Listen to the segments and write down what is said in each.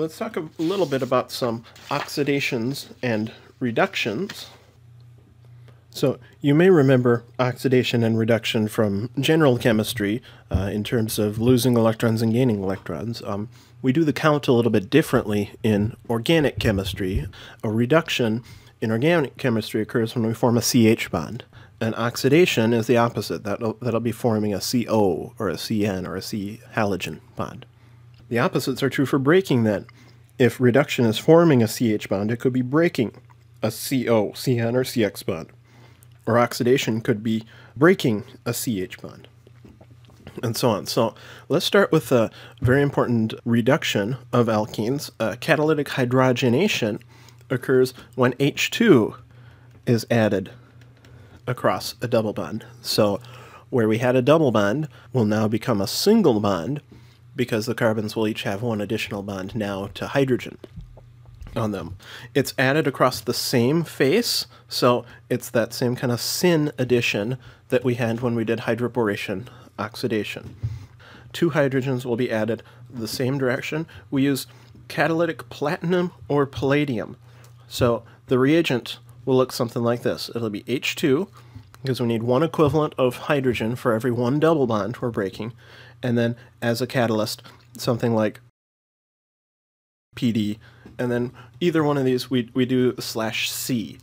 Let's talk a little bit about some oxidations and reductions. So you may remember oxidation and reduction from general chemistry in terms of losing electrons and gaining electrons. We do the count a little bit differently in organic chemistry. A reduction in organic chemistry occurs when we form a CH bond. And oxidation is the opposite. That'll be forming a CO or a CN or a C halogen bond. The opposites are true for breaking then. If reduction is forming a CH bond, it could be breaking a CO, CN, or CX bond. Or oxidation could be breaking a CH bond, and so on. So let's start with a very important reduction of alkenes. Catalytic hydrogenation occurs when H2 is added across a double bond. So where we had a double bond will now become a single bond because the carbons will each have one additional bond now to hydrogen on them. It's added across the same face, so it's that same kind of syn addition that we had when we did hydroboration oxidation. Two hydrogens will be added the same direction. We use catalytic platinum or palladium. So the reagent will look something like this. It'll be H2, because we need one equivalent of hydrogen for every one double bond we're breaking, and then as a catalyst, something like PD, and then either one of these we do /C,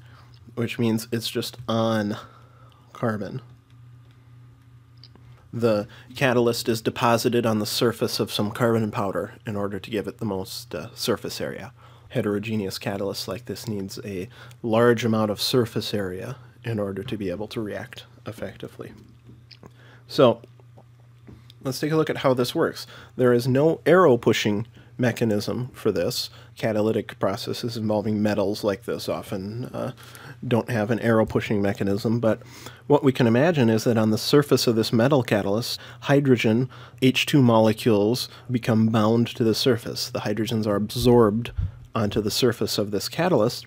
which means it's just on carbon. The catalyst is deposited on the surface of some carbon powder in order to give it the most surface area. Heterogeneous catalysts like this needs a large amount of surface area in order to be able to react effectively. So let's take a look at how this works. There is no arrow pushing mechanism for this. Catalytic processes involving metals like this often don't have an arrow pushing mechanism, but what we can imagine is that on the surface of this metal catalyst, hydrogen H2 molecules become bound to the surface. The hydrogens are absorbed onto the surface of this catalyst,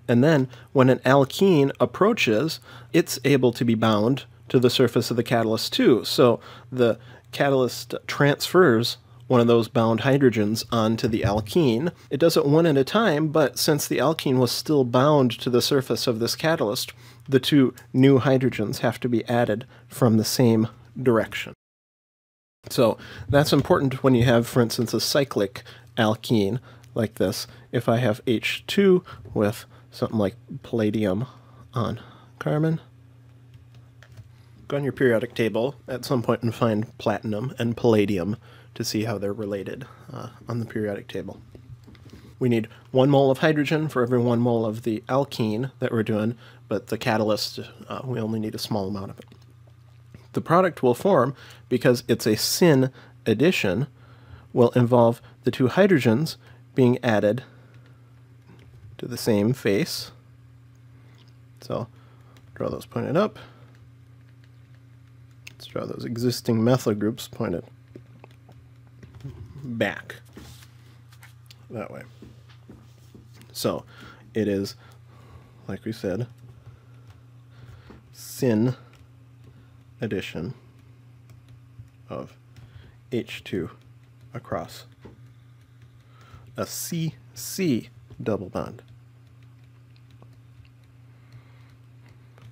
and then when an alkene approaches, it's able to be bound to the surface of the catalyst too. So the catalyst transfers one of those bound hydrogens onto the alkene. It does it one at a time, but since the alkene was still bound to the surface of this catalyst, the two new hydrogens have to be added from the same direction. So that's important when you have, for instance, a cyclic alkene like this. If I have H2 with something like palladium on carbon, go on your periodic table at some point and find platinum and palladium to see how they're related on the periodic table. We need 1 mole of hydrogen for every 1 mole of the alkene that we're doing, but the catalyst, we only need a small amount of it. The product will form, because it's a syn addition, will involve the two hydrogens being added to the same face. So draw those pointed up. Let's draw those existing methyl groups pointed back that way. So it is, like we said, syn addition of H2 across a CC double bond.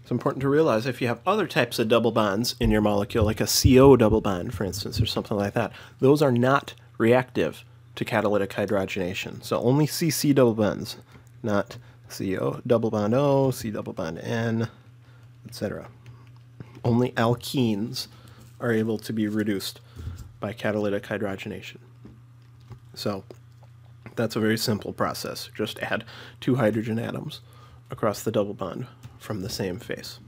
It's important to realize if you have other types of double bonds in your molecule, like a CO double bond, for instance, or something like that, those are not reactive to catalytic hydrogenation. So only CC double bonds, not CO double bond O, C double bond N, etc. Only alkenes are able to be reduced by catalytic hydrogenation. So that's a very simple process. Just add 2 hydrogen atoms across the double bond from the same face.